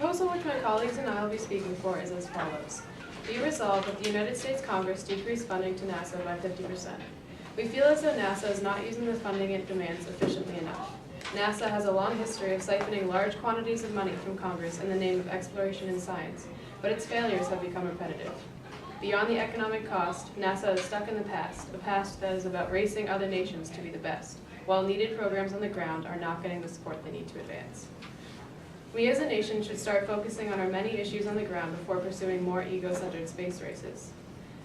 proposal which my colleagues and I will be speaking for is as follows. Be resolved that the United States Congress decrease funding to NASA by 50%. We feel as though NASA is not using the funding it demands efficiently enough. NASA has a long history of siphoning large quantities of money from Congress in the name of exploration and science, but its failures have become repetitive. Beyond the economic cost, NASA is stuck in the past, a past that is about racing other nations to be the best, while needed programs on the ground are not getting the support they need to advance. We as a nation should start focusing on our many issues on the ground before pursuing more ego-centered space races.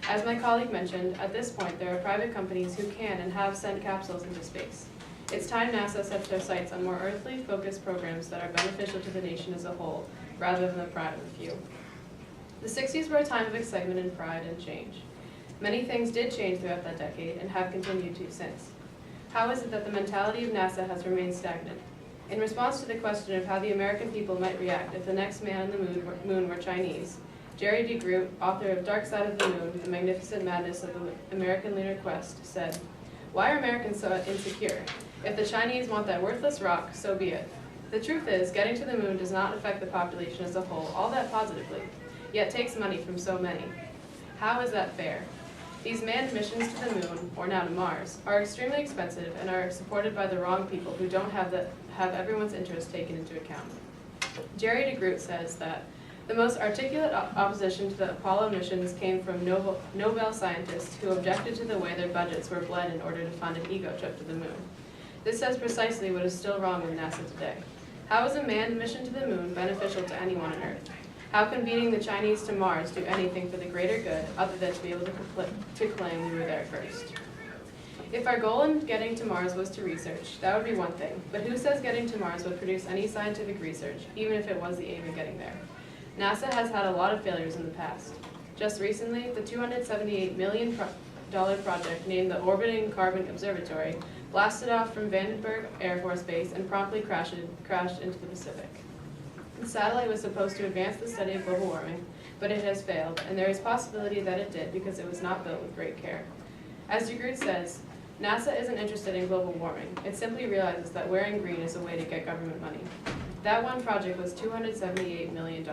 As my colleague mentioned, at this point there are private companies who can and have sent capsules into space. It's time NASA sets their sights on more earthly focused programs that are beneficial to the nation as a whole, rather than the pride of a few. The 60s were a time of excitement and pride and change. Many things did change throughout that decade and have continued to since. How is it that the mentality of NASA has remained stagnant? In response to the question of how the American people might react if the next man on the moon were Chinese, Jerry DeGroot, author of Dark Side of the Moon, The Magnificent Madness of the American Lunar Quest, said, "Why are Americans so insecure? If the Chinese want that worthless rock, so be it. The truth is, getting to the moon does not affect the population as a whole all that positively, yet takes money from so many. How is that fair? These manned missions to the moon, or now to Mars, are extremely expensive and are supported by the wrong people who don't have everyone's interest taken into account." Jerry DeGroot says that the most articulate opposition to the Apollo missions came from Nobel scientists who objected to the way their budgets were bled in order to fund an ego trip to the moon. This says precisely what is still wrong with NASA today. How is a manned mission to the moon beneficial to anyone on Earth? How can beating the Chinese to Mars do anything for the greater good other than to be able to claim we were there first? If our goal in getting to Mars was to research, that would be one thing, but who says getting to Mars would produce any scientific research, even if it was the aim of getting there? NASA has had a lot of failures in the past. Just recently, the $278 million project named the Orbiting Carbon Observatory blasted off from Vandenberg Air Force Base and promptly crashed into the Pacific. The satellite was supposed to advance the study of global warming, but it has failed, and there is possibility that it did because it was not built with great care. As DeGroot says, NASA isn't interested in global warming. It simply realizes that wearing green is a way to get government money. That one project was $278 million.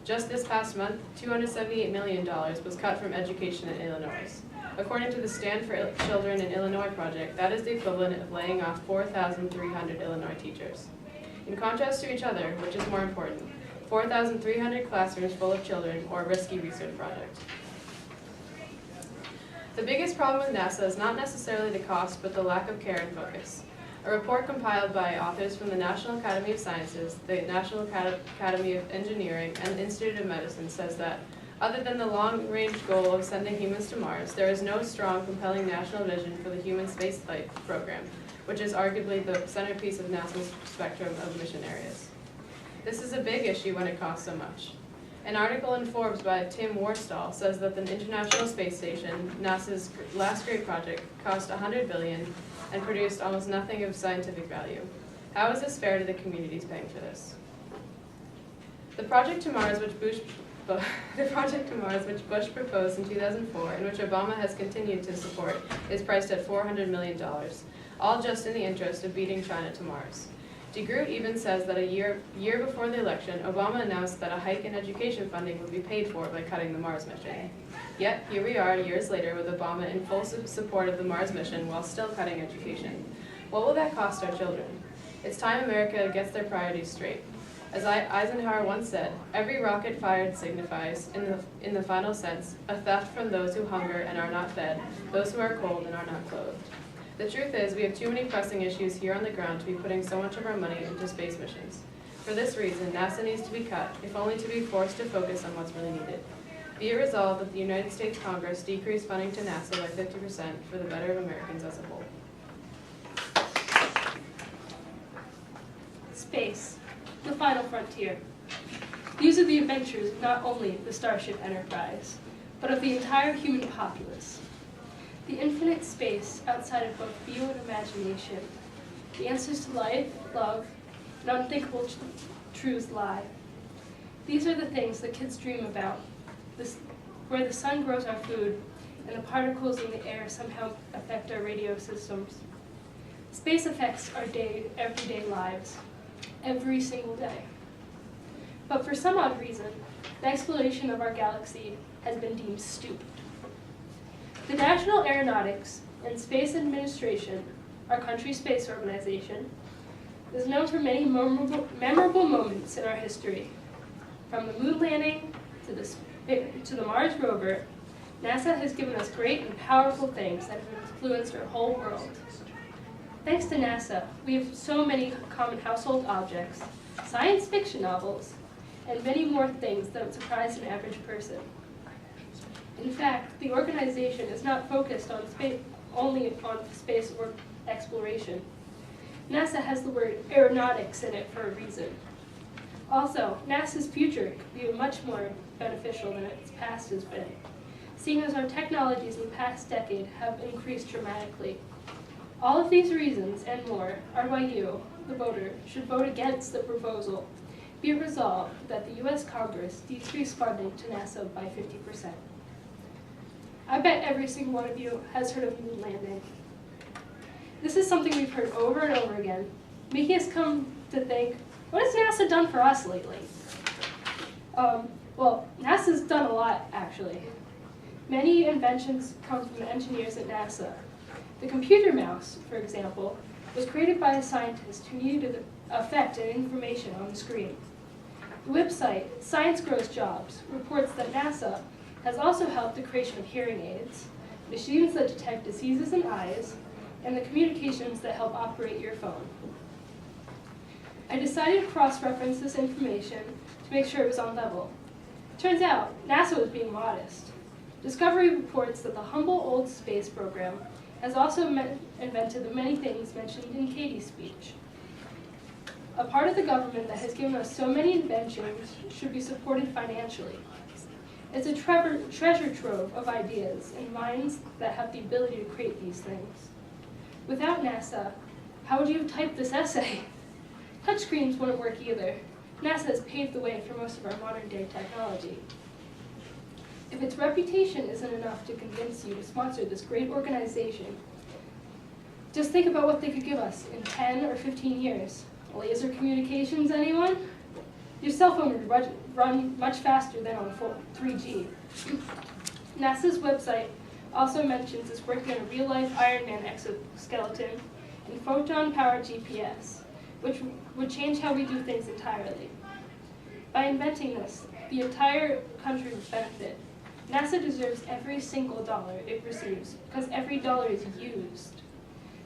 Just this past month, $278 million was cut from education in Illinois. According to the Stand for Children in Illinois project, that is the equivalent of laying off 4,300 Illinois teachers. In contrast to each other, which is more important, 4,300 classrooms full of children or a risky research project. The biggest problem with NASA is not necessarily the cost, but the lack of care and focus. A report compiled by authors from the National Academy of Sciences, the National Academy of Engineering, and the Institute of Medicine says that, other than the long-range goal of sending humans to Mars, there is no strong, compelling national vision for the human spaceflight program, which is arguably the centerpiece of NASA's spectrum of mission areas. This is a big issue when it costs so much. An article in Forbes by Tim Worstall says that the International Space Station, NASA's last great project, cost $100 billion and produced almost nothing of scientific value. How is this fair to the communities paying for this? The project to Mars, which Bush proposed in 2004, and which Obama has continued to support, is priced at $400 million, all just in the interest of beating China to Mars. DeGroot even says that a year before the election, Obama announced that a hike in education funding would be paid for by cutting the Mars mission. Yet, here we are years later with Obama in full support of the Mars mission while still cutting education. What will that cost our children? It's time America gets their priorities straight. As Eisenhower once said, every rocket fired signifies, in the final sense, a theft from those who hunger and are not fed, those who are cold and are not clothed. The truth is, we have too many pressing issues here on the ground to be putting so much of our money into space missions. For this reason, NASA needs to be cut, if only to be forced to focus on what's really needed. Be it resolved that the United States Congress decrease funding to NASA by 50% for the better of Americans as a whole. Space, the final frontier. These are the adventures of not only the Starship Enterprise, but of the entire human populace. The infinite space outside of both view and imagination. The answers to life, love, and unthinkable truths lie. These are the things that kids dream about, where the sun grows our food, and the particles in the air somehow affect our radio systems. Space affects our everyday lives, every single day. But for some odd reason, the exploration of our galaxy has been deemed stupid. The National Aeronautics and Space Administration, our country's space organization, is known for many memorable moments in our history. From the moon landing to the Mars rover, NASA has given us great and powerful things that have influenced our whole world. Thanks to NASA, we have so many common household objects, science fiction novels, and many more things that would surprise an average person. In fact, the organization is not focused on only on space or exploration. NASA has the word aeronautics in it for a reason. Also, NASA's future could be much more beneficial than its past has been, seeing as our technologies in the past decade have increased dramatically. All of these reasons and more are why you, the voter, should vote against the proposal. Be it resolved that the U.S. Congress decrease funding to NASA by 50%. I bet every single one of you has heard of moon landing. This is something we've heard over and over again, making us come to think, what has NASA done for us lately? Well, NASA's done a lot, actually. Many inventions come from the engineers at NASA. The computer mouse, for example, was created by a scientist who needed effect and information on the screen. The website Science Grows Jobs reports that NASA has also helped the creation of hearing aids, machines that detect diseases in eyes, and the communications that help operate your phone. I decided to cross-reference this information to make sure it was on level. Turns out, NASA was being modest. Discovery reports that the humble old space program has also invented the many things mentioned in Katie's speech. A part of the government that has given us so many inventions should be supported financially. It's a treasure trove of ideas and minds that have the ability to create these things. Without NASA, how would you have typed this essay? Touchscreens wouldn't work either. NASA has paved the way for most of our modern-day technology. If its reputation isn't enough to convince you to sponsor this great organization, just think about what they could give us in 10 or 15 years. Laser communications, anyone? Your cell phone would run much faster than on 3G. NASA's website also mentions it's working on a real-life Iron Man exoskeleton and photon-powered GPS, which would change how we do things entirely. By inventing this, the entire country would benefit. NASA deserves every single dollar it receives, because every dollar is used.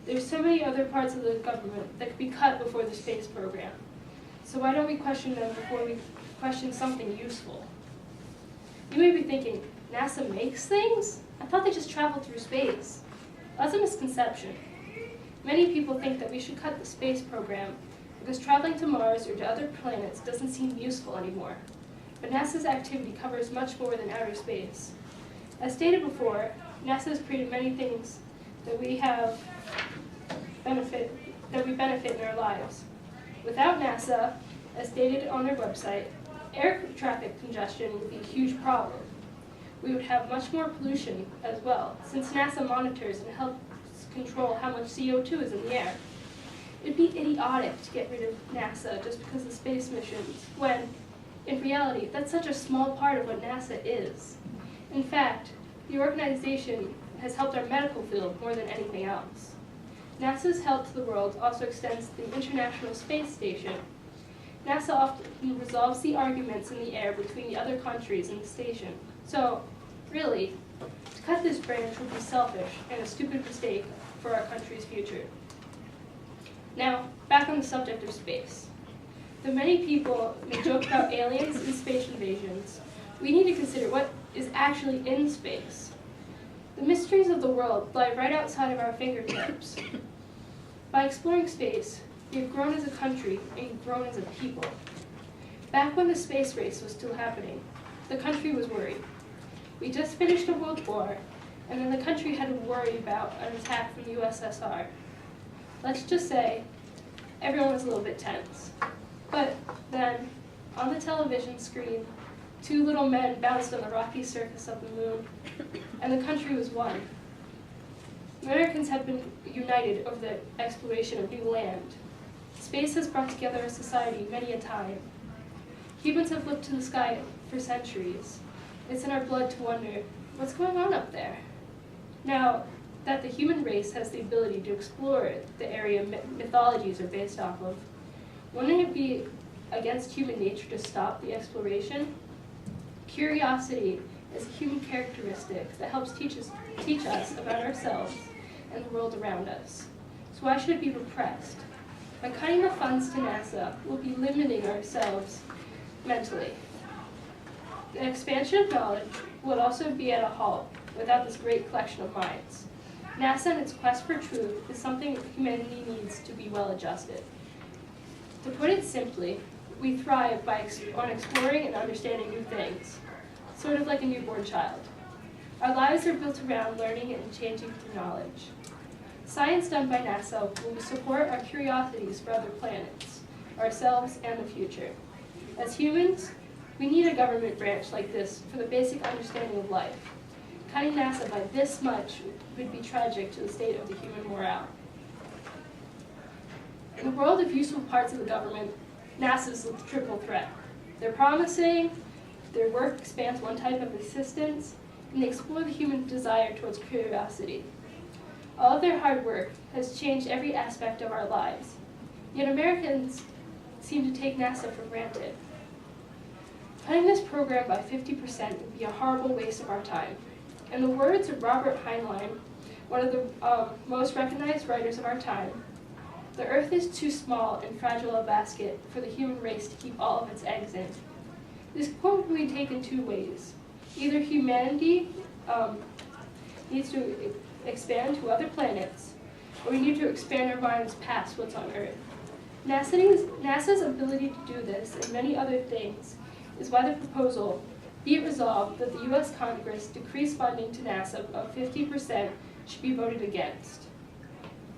There's so many other parts of the government that could be cut before the space program. So why don't we question them before we question something useful? You may be thinking, NASA makes things? I thought they just traveled through space. That's a misconception. Many people think that we should cut the space program because traveling to Mars or to other planets doesn't seem useful anymore. But NASA's activity covers much more than outer space. As stated before, NASA has created many things that we benefit in our lives. Without NASA, as stated on their website, air traffic congestion would be a huge problem. We would have much more pollution as well, since NASA monitors and helps control how much CO2 is in the air. It'd be idiotic to get rid of NASA just because of space missions, when, in reality, that's such a small part of what NASA is. In fact, the organization has helped our medical field more than anything else. NASA's help to the world also extends to the International Space Station. NASA often resolves the arguments in the air between the other countries in the station. So, really, to cut this branch would be selfish and a stupid mistake for our country's future. Now, back on the subject of space. Though many people may joke about aliens and space invasions, we need to consider what is actually in space. The mysteries of the world lie right outside of our fingertips. By exploring space, we have grown as a country and grown as a people. Back when the space race was still happening, the country was worried. We just finished a world war, and then the country had to worry about an attack from the USSR. Let's just say, everyone was a little bit tense. But then, on the television screen, two little men bounced on the rocky surface of the moon, and the country was won. Americans have been united over the exploration of new land. Space has brought together a society many a time. Humans have looked to the sky for centuries. It's in our blood to wonder, what's going on up there? Now that the human race has the ability to explore the area mythologies are based off of, wouldn't it be against human nature to stop the exploration? Curiosity is a human characteristic that helps teach us about ourselves and the world around us. So why should it be repressed? By cutting the funds to NASA, we'll be limiting ourselves mentally. The expansion of knowledge would also be at a halt without this great collection of minds. NASA and its quest for truth is something humanity needs to be well adjusted. To put it simply, we thrive on exploring and understanding new things, sort of like a newborn child. Our lives are built around learning and changing through knowledge. Science done by NASA will support our curiosities for other planets, ourselves, and the future. As humans, we need a government branch like this for the basic understanding of life. Cutting NASA by this much would be tragic to the state of the human morale. In the world of useful parts of the government, NASA's the triple threat. They're promising, their work expands one type of existence, and they explore the human desire towards curiosity. All of their hard work has changed every aspect of our lives, yet Americans seem to take NASA for granted. Cutting this program by 50% would be a horrible waste of our time. In the words of Robert Heinlein, one of the most recognized writers of our time, the earth is too small and fragile a basket for the human race to keep all of its eggs in. This quote can be taken two ways. Either humanity needs to expand to other planets, or we need to expand our minds past what's on Earth. NASA's ability to do this and many other things is why the proposal, be it resolved that the U.S. Congress decrease funding to NASA by 50% should be voted against.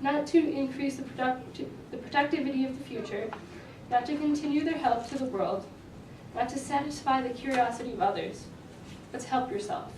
Not to increase the productivity of the future, not to continue their help to the world, not to satisfy the curiosity of others, but to help yourself.